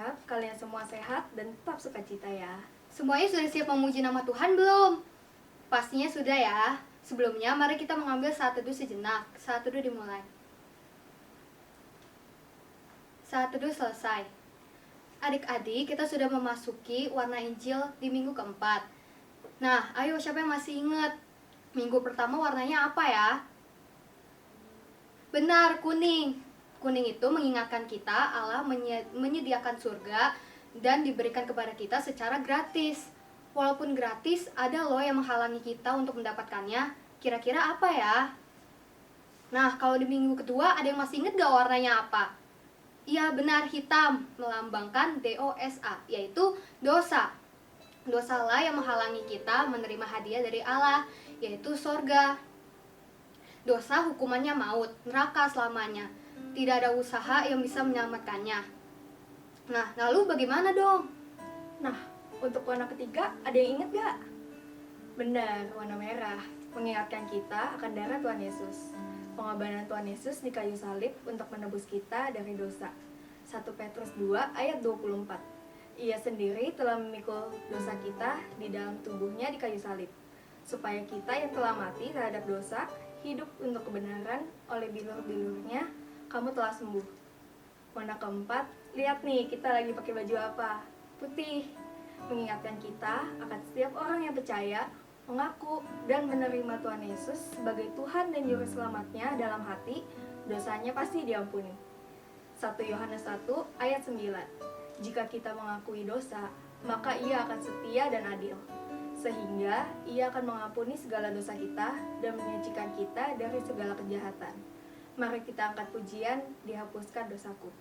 berharap kalian semua sehat dan tetap sukacita ya. Semuanya sudah siap memuji nama Tuhan belum? Pastinya sudah ya. Sebelumnya mari kita mengambil saat teduh sejenak. Saat teduh dimulai. Saat teduh selesai. Adik-adik, kita sudah memasuki warna Injil di minggu keempat. Nah, ayo siapa yang masih ingat? Minggu pertama warnanya apa ya? Benar, kuning. Kuning itu mengingatkan kita Allah menyediakan surga dan diberikan kepada kita secara gratis. Walaupun gratis, ada loh yang menghalangi kita untuk mendapatkannya. Kira-kira apa ya? Nah, kalau di minggu kedua ada yang masih ingat gak warnanya apa? Iya benar, hitam, melambangkan dosa, yaitu dosa. Dosalah yang menghalangi kita menerima hadiah dari Allah, yaitu sorga. Dosa hukumannya maut, neraka selamanya. Tidak ada usaha yang bisa menyelamatkannya. Nah, lalu bagaimana dong? Nah, untuk warna ketiga ada yang ingat gak? Benar, warna merah mengingatkan kita akan darah Tuhan Yesus. Pengorbanan Tuhan Yesus di kayu salib untuk menebus kita dari dosa. 1 Petrus 2 ayat 24. Ia sendiri telah memikul dosa kita di dalam tubuhnya di kayu salib, supaya kita yang telah mati terhadap dosa hidup untuk kebenaran. Oleh bilur-bilurnya kamu telah sembuh. Warna keempat, lihat nih kita lagi pakai baju apa? Putih, mengingatkan kita akan setiap orang yang percaya, mengaku dan menerima Tuhan Yesus sebagai Tuhan dan Juru Selamatnya dalam hati, dosanya pasti diampuni. 1 Yohanes 1 ayat 9. Jika kita mengakui dosa, maka Ia akan setia dan adil, sehingga Ia akan mengampuni segala dosa kita dan menyucikan kita dari segala kejahatan. Mari kita angkat pujian, dihapuskan dosaku.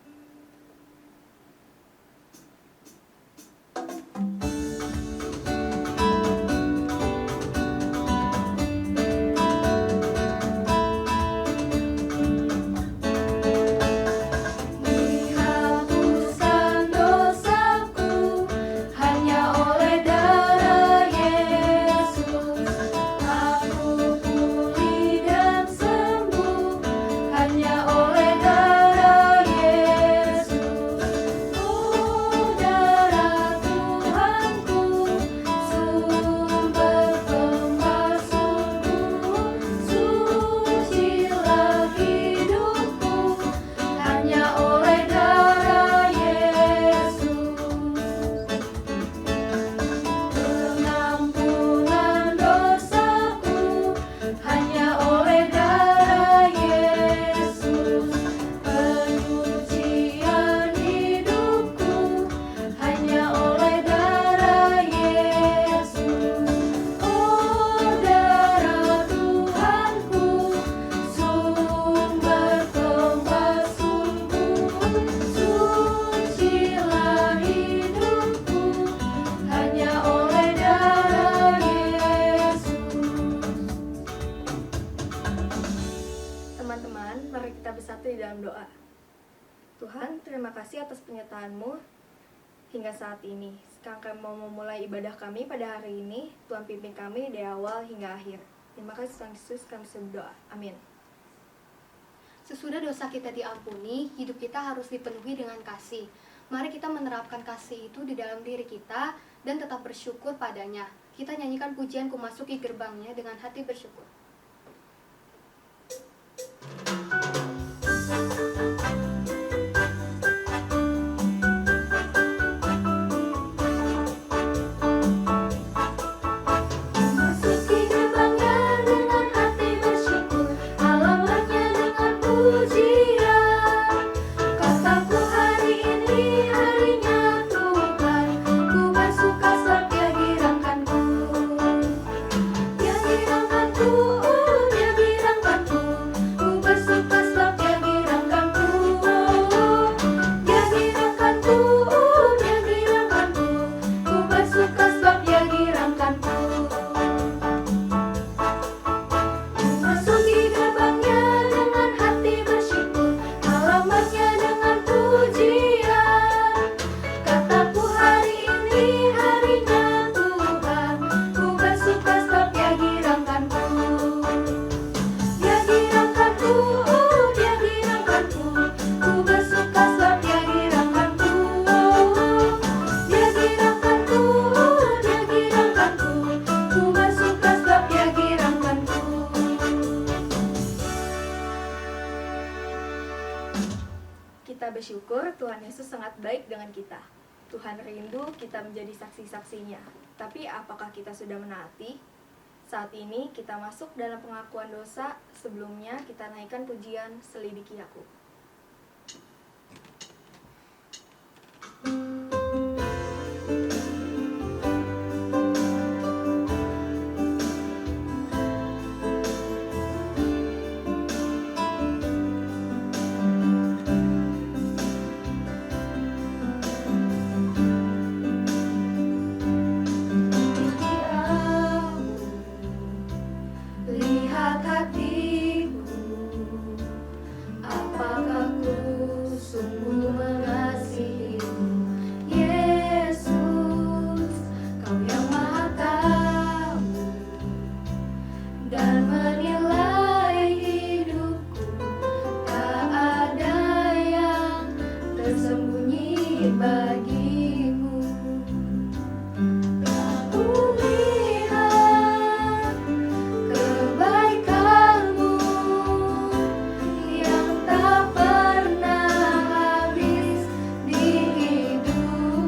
Teman-teman, mari kita bersatu di dalam doa. Tuhan, terima kasih atas penyertaan-Mu hingga saat ini. Sekarang kami mau memulai ibadah kami pada hari ini. Tuhan pimpin kami dari awal hingga akhir. Terima kasih Tuhan Yesus, kami berdoa. Amin. Sesudah dosa kita diampuni, hidup kita harus dipenuhi dengan kasih. Mari kita menerapkan kasih itu di dalam diri kita dan tetap bersyukur padanya. Kita nyanyikan pujian Ku Masuki Gerbangnya dengan hati bersyukur. Ku bersyukur Tuhan Yesus sangat baik dengan kita. Tuhan rindu kita menjadi saksi-saksinya. Tapi apakah kita sudah menaati? Saat ini kita masuk dalam pengakuan dosa. Sebelumnya kita naikkan pujian Selidiki Aku. Lihat hatiku, apakah ku sungguh mengasihimu, Yesus, Kau yang Maha Tahu dan menilai hidupku, tak ada yang tersembunyi bagimu. Aku lihat kebaikanmu yang tak pernah habis di hidupku.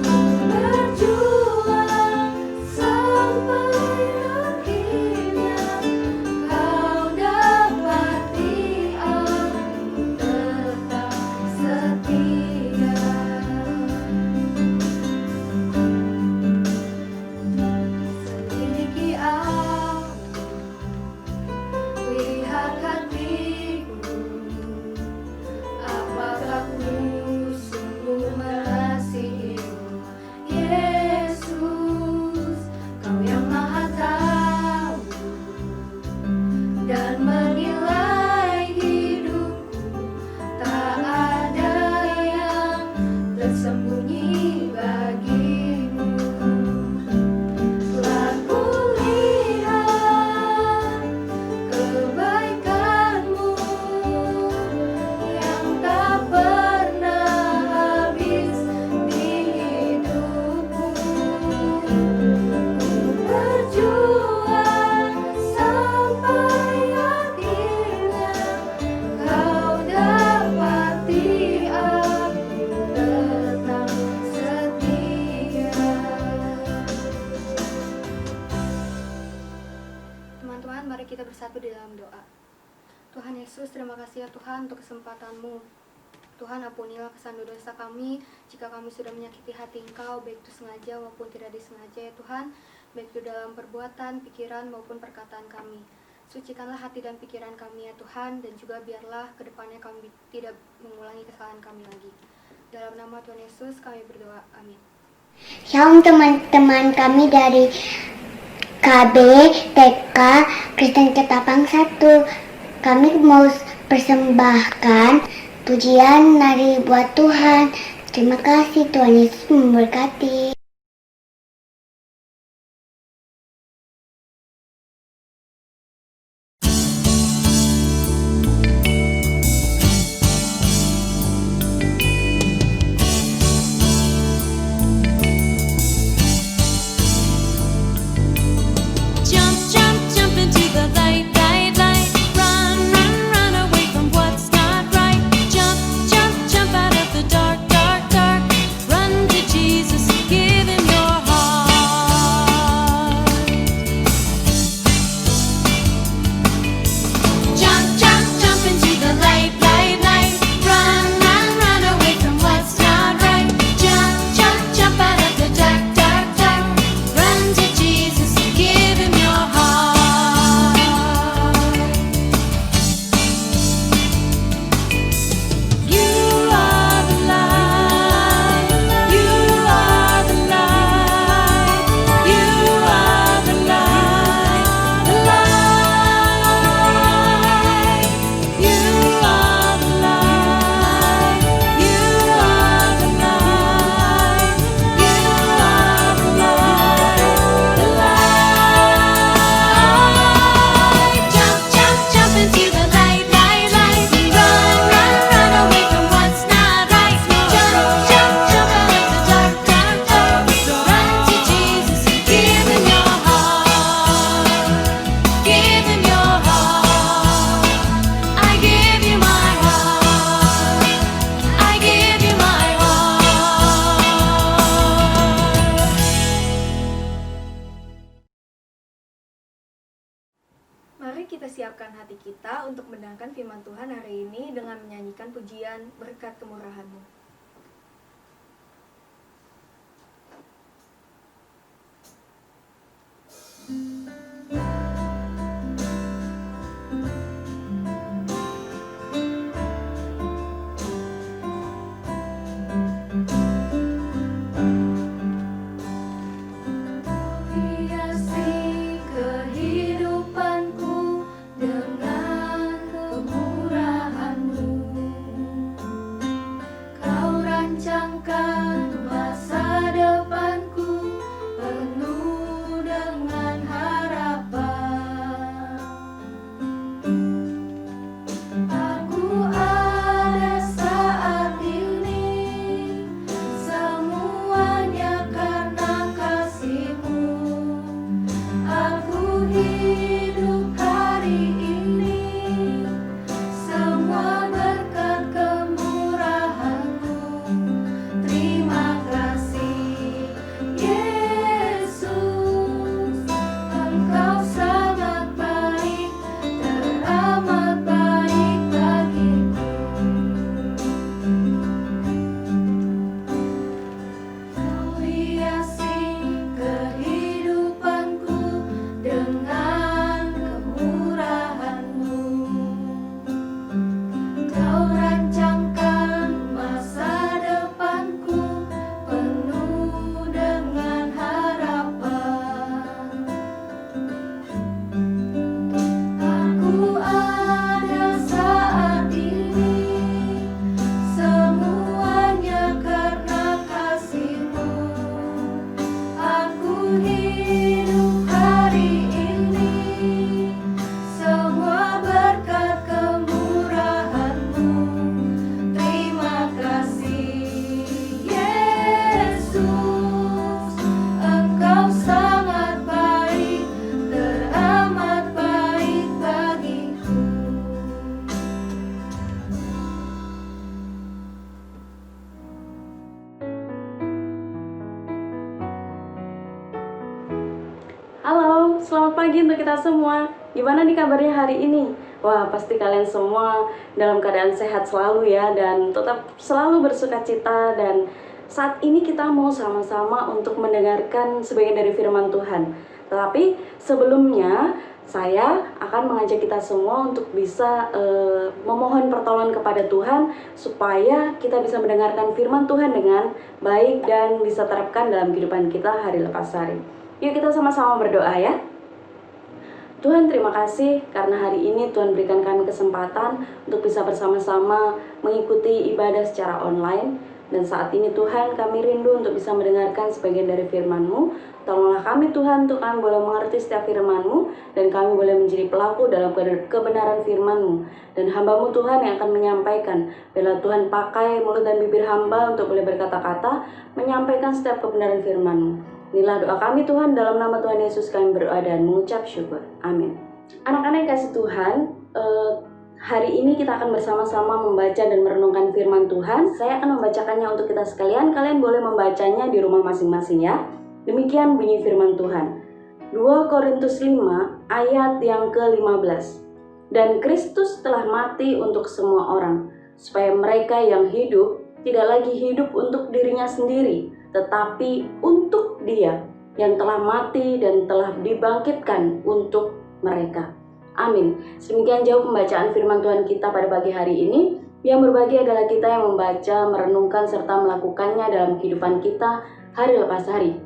Ku berjuang sampai akhirnya Kau dapati aku tetap setia. Selidiki aku, lihat hatiku, apakah ku sungguh mengasihimu, Yesus, Kau yang Maha Tahu dan menilai hidupku, tak ada yang tersembunyi bagimu. Telah kulihat kebaikanmu yang tak pernah habis di hidupku. Ku berjuang sampai akhirnya Kau dapati aku tetap setia. Teman-teman, mari kita bersatu di dalam doa. Tuhan Yesus, terima kasih ya Tuhan untuk kesempatan-Mu. Tuhan, ampunilah kesalahan dosa kami jika kami sudah menyakiti hati Engkau, baik itu sengaja maupun tidak disengaja ya Tuhan, baik itu dalam perbuatan, pikiran maupun perkataan kami. Sucikanlah hati dan pikiran kami ya Tuhan, dan juga biarlah kedepannya kami tidak mengulangi kesalahan kami lagi. Dalam nama Tuhan Yesus kami berdoa, amin. Shalom teman-teman kami dari KB TK Kristen Ketapang 1. Kami mau persembahkan pujian nari buat Tuhan. Terima kasih, Tuhan Yesus memberkati. Jump, jump, jump into the light, light, light. Run, run, run away from what's not right. Jump, jump, jump out of the dark, dark, dark. Run to Jesus, give Mari kita siapkan hati kita untuk mendengarkan firman Tuhan hari ini dengan menyanyikan pujian berkat kemurahan-Mu. Hiasi kehidupanku dengan kemurahan-Mu. Kau rancangkan masa depanku penuh dengan harapan. Aku ada saat ini, semuanya karena kasih-Mu. Aku hidup hari ini, semua berkat kemurahan-Mu. Terima kasih, Yesus, Engkau sangat baik, teramat baik bagiku. Kau hiasi kehidupanku dengan kemurahan-Mu. Kau rancangkan masa depanku penuh dengan harapan. Aku ada saat ini, semuanya karena kasih-Mu. Aku hidup hari ini, semua berkat kemurahan-Mu. Terima kasih, Yesus, Engkau sangat baik, teramat baik bagiku. Halo, selamat pagi untuk kita semua. Gimana nih kabarnya hari ini? Wah, pasti kalian semua dalam keadaan sehat selalu ya, dan tetap selalu bersukacita. Dan saat ini kita mau sama-sama untuk mendengarkan sebagian dari firman Tuhan. Tetapi sebelumnya, saya akan mengajak kita semua untuk bisa memohon pertolongan kepada Tuhan supaya kita bisa mendengarkan firman Tuhan dengan baik dan bisa terapkan dalam kehidupan kita hari lepas hari. Yuk kita sama-sama berdoa ya. Tuhan, terima kasih karena hari ini Tuhan berikan kami kesempatan untuk bisa bersama-sama mengikuti ibadah secara online. Dan saat ini Tuhan, kami rindu untuk bisa mendengarkan sebagian dari firman-Mu. Tolonglah kami Tuhan, untuk kami boleh mengerti setiap firman-Mu, dan kami boleh menjadi pelaku dalam kebenaran firman-Mu. Dan hamba-Mu Tuhan yang akan menyampaikan. Bila Tuhan pakai mulut dan bibir hamba untuk boleh berkata-kata, menyampaikan setiap kebenaran firman-Mu. Inilah doa kami Tuhan, dalam nama Tuhan Yesus kami berdoa dan mengucap syukur. Amin. Anak-anak yang kasih Tuhan, hari ini kita akan bersama-sama membaca dan merenungkan firman Tuhan. Saya akan membacakannya untuk kita sekalian. Kalian boleh membacanya di rumah masing-masing ya. Demikian bunyi firman Tuhan. 2 Korintus 5 ayat yang ke-15. Dan Kristus telah mati untuk semua orang, supaya mereka yang hidup tidak lagi hidup untuk dirinya sendiri, tetapi untuk Dia yang telah mati dan telah dibangkitkan untuk mereka. Amin. Sedemikian jauh pembacaan firman Tuhan kita pada pagi hari ini. Yang berbagi adalah kita yang membaca, merenungkan, serta melakukannya dalam kehidupan kita hari lepas hari.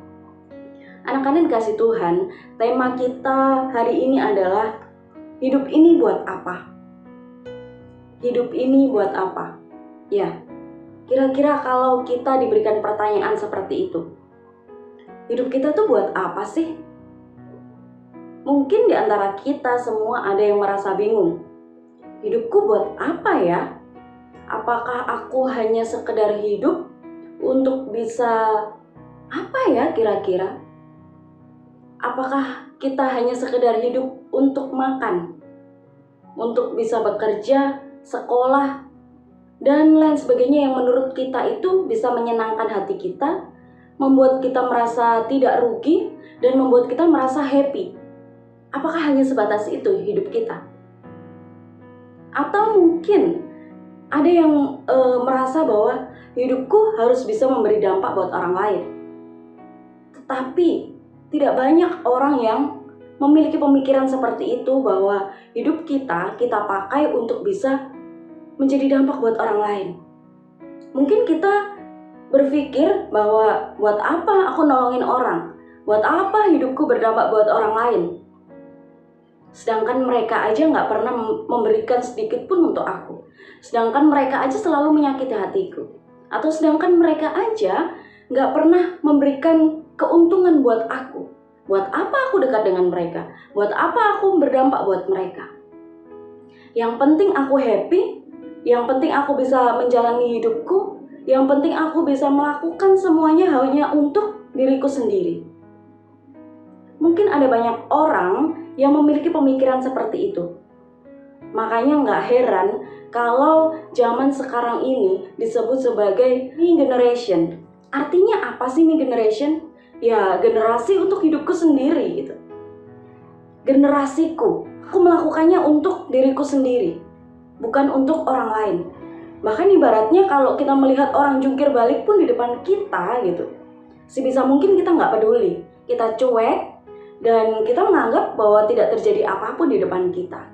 Anak-anak dikasih Tuhan, tema kita hari ini adalah hidup ini buat apa? Hidup ini buat apa? Ya, kira-kira kalau kita diberikan pertanyaan seperti itu, hidup kita tuh buat apa sih? Mungkin di antara kita semua ada yang merasa bingung. Hidupku buat apa ya? Apakah aku hanya sekedar hidup untuk bisa apa ya kira-kira? Apakah kita hanya sekedar hidup untuk makan? Untuk bisa bekerja, sekolah, dan lain sebagainya yang menurut kita itu bisa menyenangkan hati kita, membuat kita merasa tidak rugi, dan membuat kita merasa happy. Apakah hanya sebatas itu hidup kita? Atau mungkin ada yang merasa bahwa hidupku harus bisa memberi dampak buat orang lain. Tetapi tidak banyak orang yang memiliki pemikiran seperti itu, bahwa hidup kita pakai untuk bisa menjadi dampak buat orang lain. Mungkin kita berpikir bahwa buat apa aku nolongin orang? Buat apa hidupku berdampak buat orang lain? Sedangkan mereka aja nggak pernah memberikan sedikit pun untuk aku. Sedangkan mereka aja selalu menyakiti hatiku. Atau sedangkan mereka aja nggak pernah memberikan keuntungan buat aku. Buat apa aku dekat dengan mereka? Buat apa aku berdampak buat mereka? Yang penting aku happy, yang penting aku bisa menjalani hidupku, yang penting aku bisa melakukan semuanya hanya untuk diriku sendiri. Mungkin ada banyak orang yang memiliki pemikiran seperti itu. Makanya nggak heran kalau zaman sekarang ini disebut sebagai me generation. Artinya apa sih me generation? Ya, generasi untuk hidupku sendiri gitu. Generasiku, aku melakukannya untuk diriku sendiri, bukan untuk orang lain. Bahkan ibaratnya kalau kita melihat orang jungkir balik pun di depan kita gitu, sebisa mungkin kita nggak peduli, kita cuek, dan kita menganggap bahwa tidak terjadi apapun di depan kita.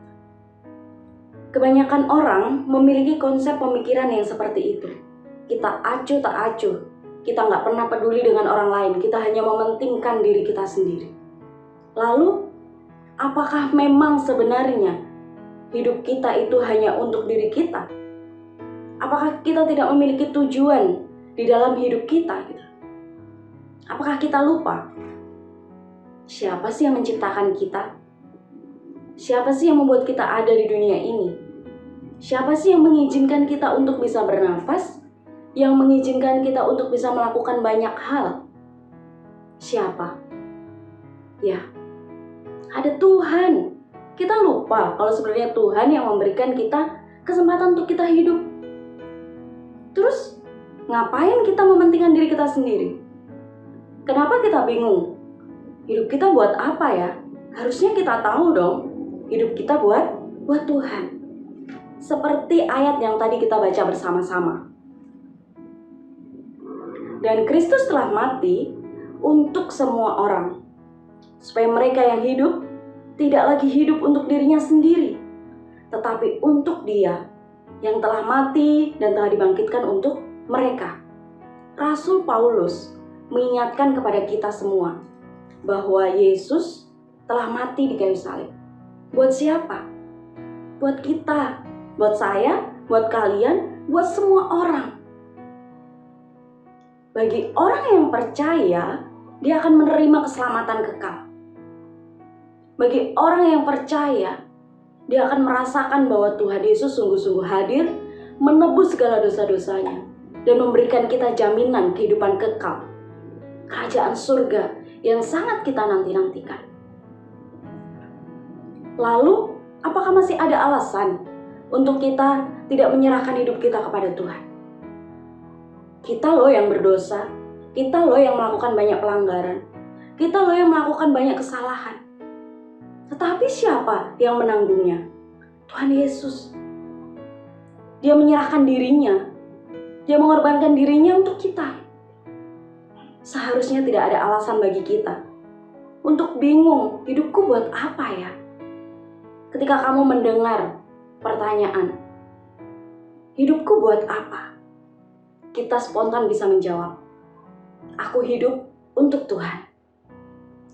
Kebanyakan orang memiliki konsep pemikiran yang seperti itu. Kita acuh tak acuh, kita nggak pernah peduli dengan orang lain, kita hanya mementingkan diri kita sendiri. Lalu, apakah memang sebenarnya hidup kita itu hanya untuk diri kita? Apakah kita tidak memiliki tujuan di dalam hidup kita? Apakah kita lupa? Siapa sih yang menciptakan kita? Siapa sih yang membuat kita ada di dunia ini? Siapa sih yang mengizinkan kita untuk bisa bernafas? Yang mengizinkan kita untuk bisa melakukan banyak hal? Siapa? Ya, ada Tuhan. Kita lupa kalau sebenarnya Tuhan yang memberikan kita kesempatan untuk kita hidup. Terus, ngapain kita mementingkan diri kita sendiri? Kenapa kita bingung? Hidup kita buat apa ya? Harusnya kita tahu dong, hidup kita buat Tuhan. Seperti ayat yang tadi kita baca bersama-sama. Dan Kristus telah mati untuk semua orang, supaya mereka yang hidup tidak lagi hidup untuk dirinya sendiri, tetapi untuk Dia yang telah mati dan telah dibangkitkan untuk mereka. Rasul Paulus mengingatkan kepada kita semua bahwa Yesus telah mati di kayu salib. Buat siapa? Buat kita, buat saya, buat kalian, buat semua orang. Bagi orang yang percaya, dia akan menerima keselamatan kekal. Bagi orang yang percaya, dia akan merasakan bahwa Tuhan Yesus sungguh-sungguh hadir, menebus segala dosa-dosanya, dan memberikan kita jaminan kehidupan kekal, kerajaan surga yang sangat kita nanti-nantikan. Lalu, apakah masih ada alasan untuk kita tidak menyerahkan hidup kita kepada Tuhan? Kita loh yang berdosa, kita loh yang melakukan banyak pelanggaran, kita loh yang melakukan banyak kesalahan. Tetapi siapa yang menanggungnya? Tuhan Yesus. Dia menyerahkan dirinya, dia mengorbankan dirinya untuk kita. Seharusnya tidak ada alasan bagi kita untuk bingung, hidupku buat apa ya? Ketika kamu mendengar pertanyaan, hidupku buat apa? Kita spontan bisa menjawab, aku hidup untuk Tuhan.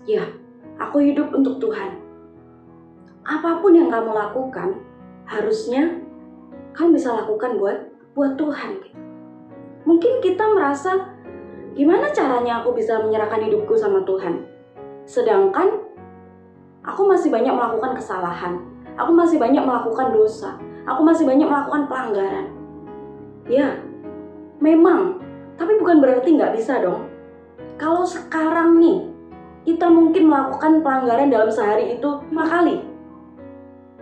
Ya, aku hidup untuk Tuhan. Apapun yang kamu lakukan, harusnya kamu bisa lakukan buat Tuhan. Mungkin kita merasa, gimana caranya aku bisa menyerahkan hidupku sama Tuhan? Sedangkan aku masih banyak melakukan kesalahan, aku masih banyak melakukan dosa, aku masih banyak melakukan pelanggaran. Ya, memang, tapi bukan berarti nggak bisa dong. Kalau sekarang nih, kita mungkin melakukan pelanggaran dalam sehari itu 5 kali.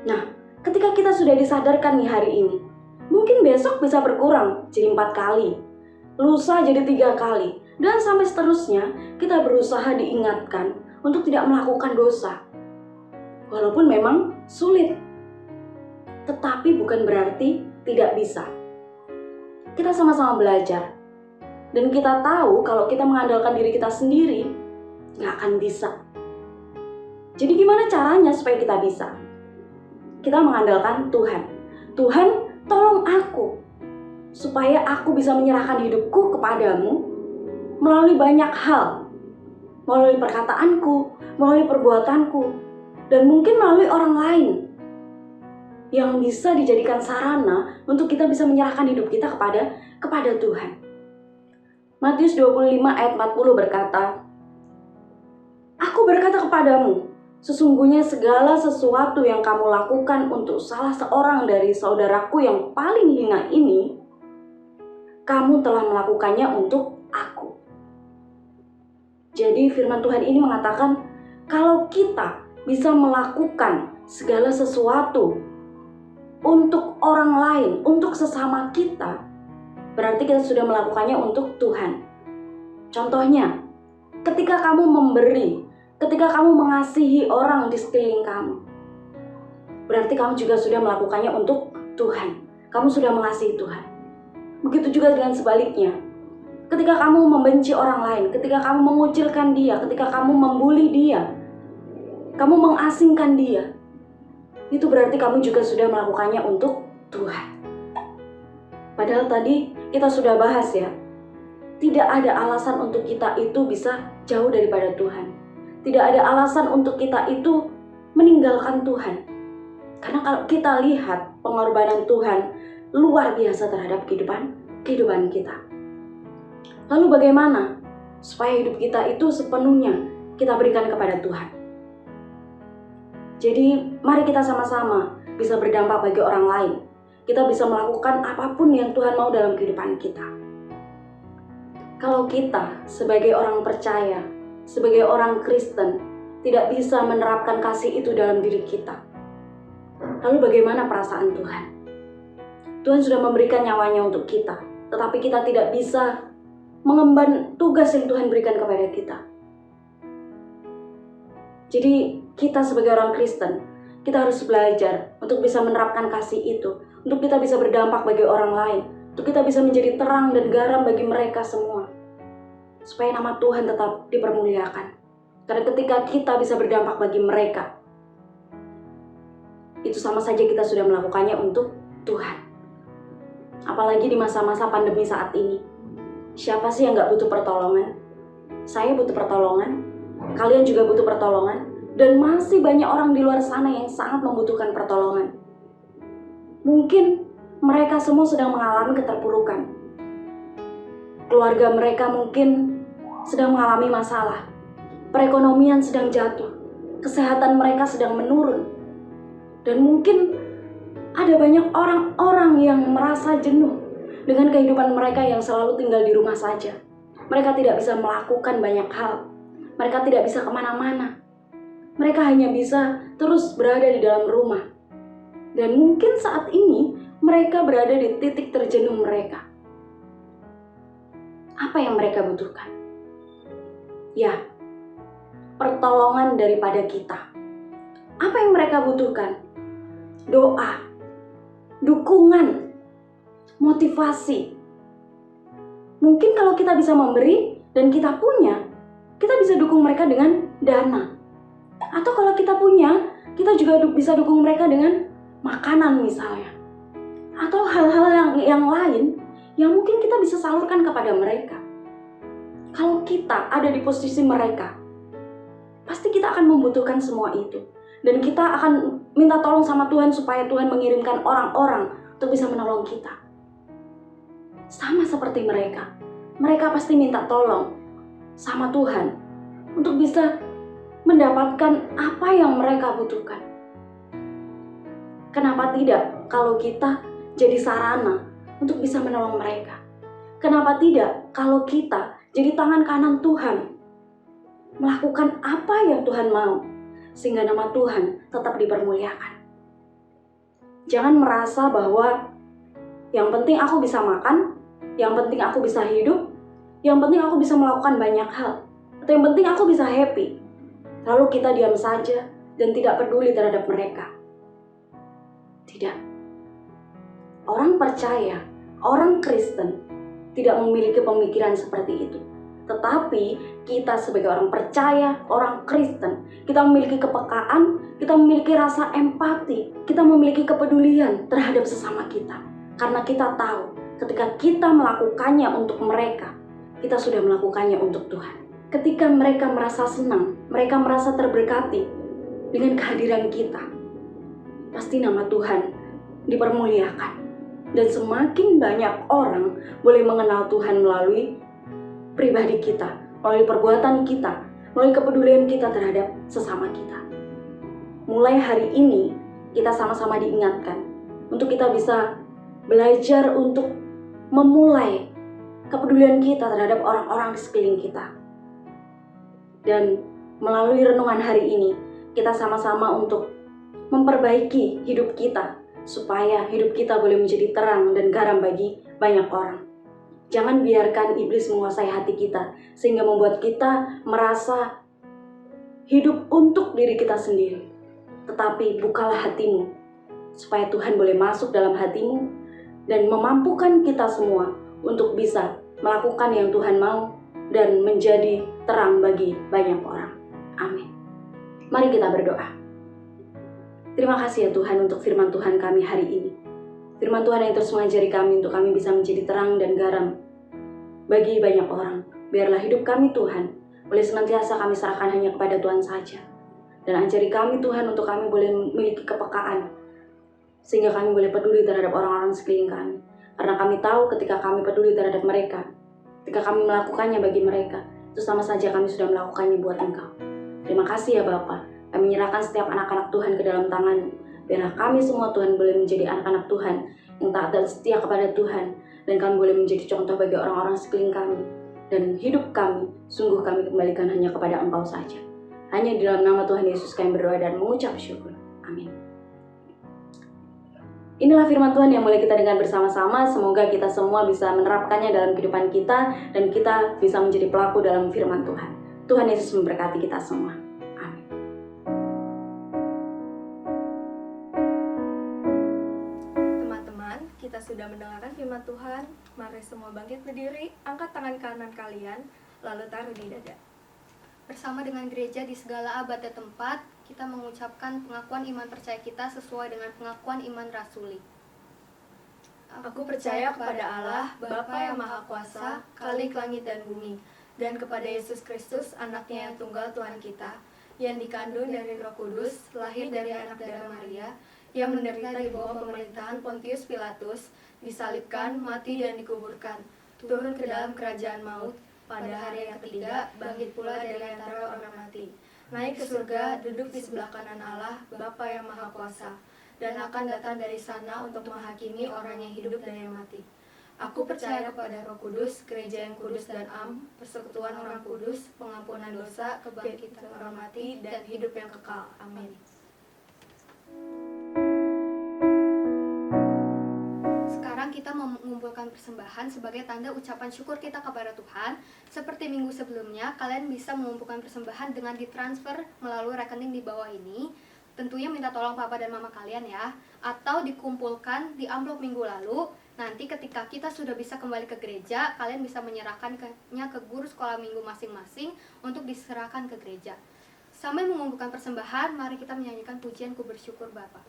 Nah, ketika kita sudah disadarkan nih hari ini, mungkin besok bisa berkurang jadi 4 kali, lusa jadi 3 kali, dan sampai seterusnya kita berusaha diingatkan untuk tidak melakukan dosa. Walaupun memang sulit, tetapi bukan berarti tidak bisa. Kita sama-sama belajar. Dan kita tahu kalau kita mengandalkan diri kita sendiri, nggak akan bisa. Jadi gimana caranya supaya kita bisa? Kita mengandalkan Tuhan. Tuhan, tolong aku, supaya aku bisa menyerahkan hidupku kepadamu melalui banyak hal. Melalui perkataanku, melalui perbuatanku, dan mungkin melalui orang lain yang bisa dijadikan sarana untuk kita bisa menyerahkan hidup kita kepada Tuhan. Matius 25 ayat 40 berkata, "Aku berkata kepadamu, sesungguhnya segala sesuatu yang kamu lakukan untuk salah seorang dari saudaraku yang paling hina ini, kamu telah melakukannya untuk aku." Jadi firman Tuhan ini mengatakan, kalau kita bisa melakukan segala sesuatu untuk orang lain, untuk sesama kita, berarti kita sudah melakukannya untuk Tuhan. Contohnya, ketika kamu memberi, ketika kamu mengasihi orang di sekeliling kamu, berarti kamu juga sudah melakukannya untuk Tuhan. Kamu sudah mengasihi Tuhan. Begitu juga dengan sebaliknya. Ketika kamu membenci orang lain, ketika kamu mengucilkan dia, ketika kamu membuli dia, kamu mengasingkan dia, itu berarti kamu juga sudah melakukannya untuk Tuhan. Padahal tadi kita sudah bahas ya, tidak ada alasan untuk kita itu bisa jauh daripada Tuhan. Tidak ada alasan untuk kita itu meninggalkan Tuhan. Karena kalau kita lihat pengorbanan Tuhan luar biasa terhadap kehidupan kita. Lalu bagaimana supaya hidup kita itu sepenuhnya kita berikan kepada Tuhan? Jadi mari kita sama-sama bisa berdampak bagi orang lain. Kita bisa melakukan apapun yang Tuhan mau dalam kehidupan kita. Kalau kita sebagai orang percaya, sebagai orang Kristen, tidak bisa menerapkan kasih itu dalam diri kita, lalu bagaimana perasaan Tuhan? Tuhan sudah memberikan nyawanya untuk kita, tetapi kita tidak bisa mengemban tugas yang Tuhan berikan kepada kita. Jadi kita sebagai orang Kristen, kita harus belajar untuk bisa menerapkan kasih itu, untuk kita bisa berdampak bagi orang lain, untuk kita bisa menjadi terang dan garam bagi mereka semua, supaya nama Tuhan tetap dipermuliakan. Karena ketika kita bisa berdampak bagi mereka, itu sama saja kita sudah melakukannya untuk Tuhan. Apalagi di masa-masa pandemi saat ini. Siapa sih yang gak butuh pertolongan? Saya butuh pertolongan, kalian juga butuh pertolongan, dan masih banyak orang di luar sana yang sangat membutuhkan pertolongan. Mungkin mereka semua sedang mengalami keterpurukan. Keluarga mereka mungkin sedang mengalami masalah. Perekonomian sedang jatuh. Kesehatan mereka sedang menurun. Dan mungkin ada banyak orang-orang yang merasa jenuh dengan kehidupan mereka yang selalu tinggal di rumah saja. Mereka tidak bisa melakukan banyak hal. Mereka tidak bisa kemana-mana. Mereka hanya bisa terus berada di dalam rumah. Dan mungkin saat ini mereka berada di titik terjenuh mereka. Apa yang mereka butuhkan? Ya, pertolongan daripada kita. Apa yang mereka butuhkan? Doa, dukungan, motivasi. Mungkin kalau kita bisa memberi dan kita punya, kita bisa dukung mereka dengan dana. Atau kalau kita punya, kita juga bisa dukung mereka dengan makanan misalnya. Atau hal-hal yang lain yang mungkin kita bisa salurkan kepada mereka. Kalau kita ada di posisi mereka, pasti kita akan membutuhkan semua itu. Dan kita akan minta tolong sama Tuhan supaya Tuhan mengirimkan orang-orang untuk bisa menolong kita. Sama seperti mereka. Mereka pasti minta tolong sama Tuhan untuk bisa mendapatkan apa yang mereka butuhkan. Kenapa tidak kalau kita jadi sarana untuk bisa menolong mereka? Kenapa tidak kalau kita jadi tangan kanan Tuhan, melakukan apa yang Tuhan mau, sehingga nama Tuhan tetap dipermuliakan? Jangan merasa bahwa yang penting aku bisa makan, yang penting aku bisa hidup, yang penting aku bisa melakukan banyak hal, atau yang penting aku bisa happy. Lalu kita diam saja dan tidak peduli terhadap mereka. Tidak. Orang percaya, orang Kristen tidak memiliki pemikiran seperti itu. Tetapi kita sebagai orang percaya, orang Kristen, kita memiliki kepekaan, kita memiliki rasa empati, kita memiliki kepedulian terhadap sesama kita. Karena kita tahu ketika kita melakukannya untuk mereka, kita sudah melakukannya untuk Tuhan. Ketika mereka merasa senang, mereka merasa terberkati dengan kehadiran kita, pasti nama Tuhan dipermuliakan. Dan semakin banyak orang boleh mengenal Tuhan melalui pribadi kita, melalui perbuatan kita, melalui kepedulian kita terhadap sesama kita. Mulai hari ini, kita sama-sama diingatkan untuk kita bisa belajar untuk memulai kepedulian kita terhadap orang-orang di sekeliling kita. Dan melalui renungan hari ini, kita sama-sama untuk memperbaiki hidup kita, supaya hidup kita boleh menjadi terang dan garam bagi banyak orang. Jangan biarkan iblis menguasai hati kita, sehingga membuat kita merasa hidup untuk diri kita sendiri. Tetapi bukalah hatimu, supaya Tuhan boleh masuk dalam hatimu, dan memampukan kita semua untuk bisa melakukan yang Tuhan mau, dan menjadi terang bagi banyak orang. Amin. Mari kita berdoa. Terima kasih ya Tuhan untuk firman Tuhan kami hari ini. Firman Tuhan yang terus mengajari kami untuk kami bisa menjadi terang dan garam bagi banyak orang. Biarlah hidup kami Tuhan boleh senantiasa kami serahkan hanya kepada Tuhan saja. Dan ajari kami Tuhan untuk kami boleh memiliki kepekaan, sehingga kami boleh peduli terhadap orang-orang sekeliling kami. Karena kami tahu ketika kami peduli terhadap mereka, ketika kami melakukannya bagi mereka, itu sama saja kami sudah melakukannya buat Engkau. Terima kasih ya Bapa. Kami menyerahkan setiap anak-anak Tuhan ke dalam tangan. Biarlah kami semua Tuhan boleh menjadi anak-anak Tuhan yang taat dan setia kepada Tuhan. Dan kami boleh menjadi contoh bagi orang-orang sekeliling kami. Dan hidup kami, sungguh kami kembalikan hanya kepada Engkau saja. Hanya di dalam nama Tuhan Yesus kami berdoa dan mengucap syukur. Amin. Inilah firman Tuhan yang boleh kita dengar bersama-sama. Semoga kita semua bisa menerapkannya dalam kehidupan kita. Dan kita bisa menjadi pelaku dalam firman Tuhan. Tuhan Yesus memberkati kita semua. Kita sudah mendengarkan firman Tuhan. Mari semua bangkit berdiri, angkat tangan kanan kalian, lalu taruh di dada. Bersama dengan gereja di segala abad dan tempat, kita mengucapkan pengakuan iman percaya kita sesuai dengan pengakuan iman rasuli. Aku percaya kepada Allah, Bapa yang Maha Kuasa, Khalik langit dan bumi, dan kepada Yesus Kristus, anaknya yang tunggal Tuhan kita, yang dikandung dari Roh Kudus, lahir dari anak darah Maria, yang menderita di bawah pemerintahan Pontius Pilatus, disalibkan, mati dan dikuburkan, turun ke dalam kerajaan maut, pada hari yang ketiga, bangkit pula dari antara orang mati, naik ke surga, duduk di sebelah kanan Allah, Bapa yang Maha Kuasa, dan akan datang dari sana untuk menghakimi orang yang hidup dan yang mati. Aku percaya kepada Roh Kudus, gereja yang kudus dan am, persekutuan orang kudus, pengampunan dosa, kebangkitan orang mati, dan hidup yang kekal. Amin. Sekarang kita mengumpulkan persembahan sebagai tanda ucapan syukur kita kepada Tuhan. Seperti minggu sebelumnya, kalian bisa mengumpulkan persembahan dengan ditransfer melalui rekening di bawah ini. Tentunya minta tolong papa dan mama kalian ya. Atau dikumpulkan di amplop minggu lalu. Nanti ketika kita sudah bisa kembali ke gereja, kalian bisa menyerahkannya ke guru sekolah minggu masing-masing untuk diserahkan ke gereja. Sambil mengumpulkan persembahan, mari kita menyanyikan pujian Ku Bersyukur Bapa.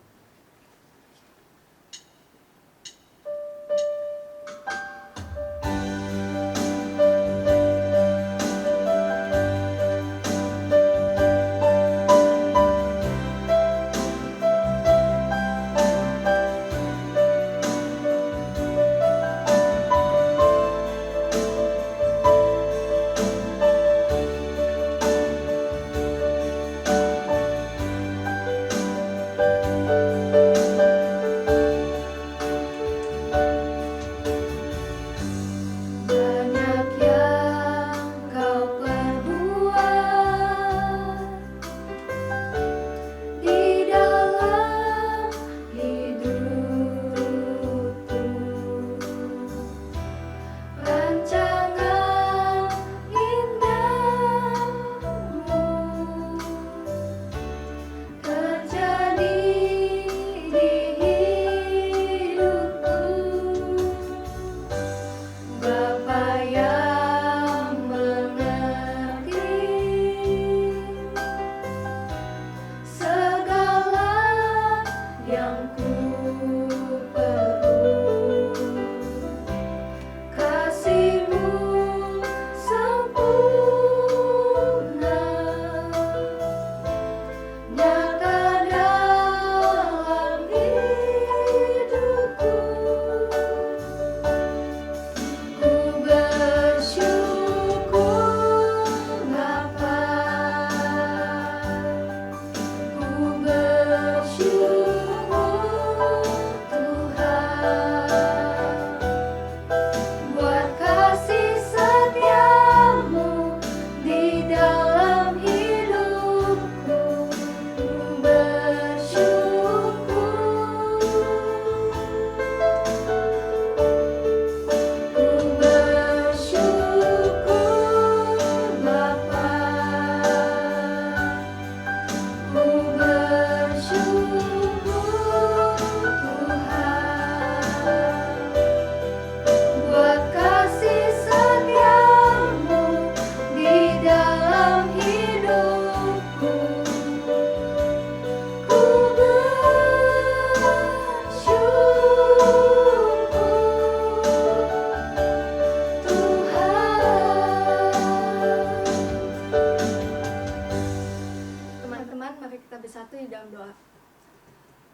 teman-teman, mari kita bersatu di dalam doa.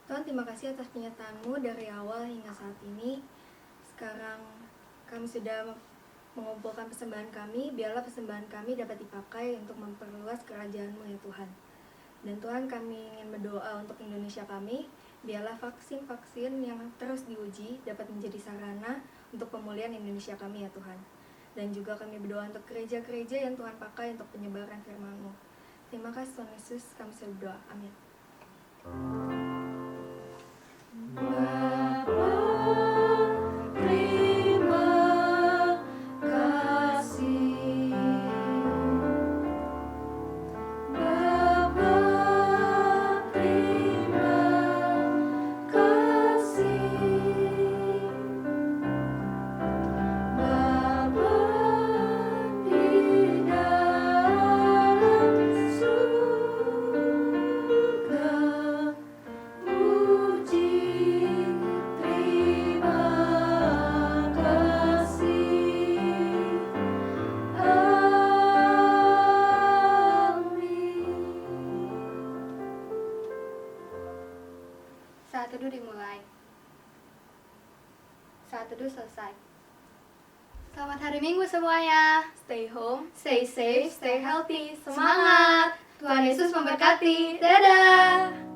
Tuhan, terima kasih atas penyertaan-Mu dari awal hingga saat ini. Sekarang kami sudah mengumpulkan persembahan kami, biarlah persembahan kami dapat dipakai untuk memperluas kerajaan-Mu ya Tuhan. Dan Tuhan, kami ingin berdoa untuk Indonesia kami, biarlah vaksin-vaksin yang terus diuji dapat menjadi sarana untuk pemulihan Indonesia kami ya Tuhan. Dan juga kami berdoa untuk gereja-gereja yang Tuhan pakai untuk penyebaran firman-Mu. Terima kasih Tuhan Yesus, kami sudah berdoa. Amin. Bapa, terima kasih. Bapa, terima kasih. Bapa di dalam surga, puji terima kasih. Amin. Saat teduh dimulai. Saat teduh selesai. Selamat hari Minggu semuanya. Stay home, Stay safe, stay healthy. Semangat. Tuhan Yesus memberkati. Dadah.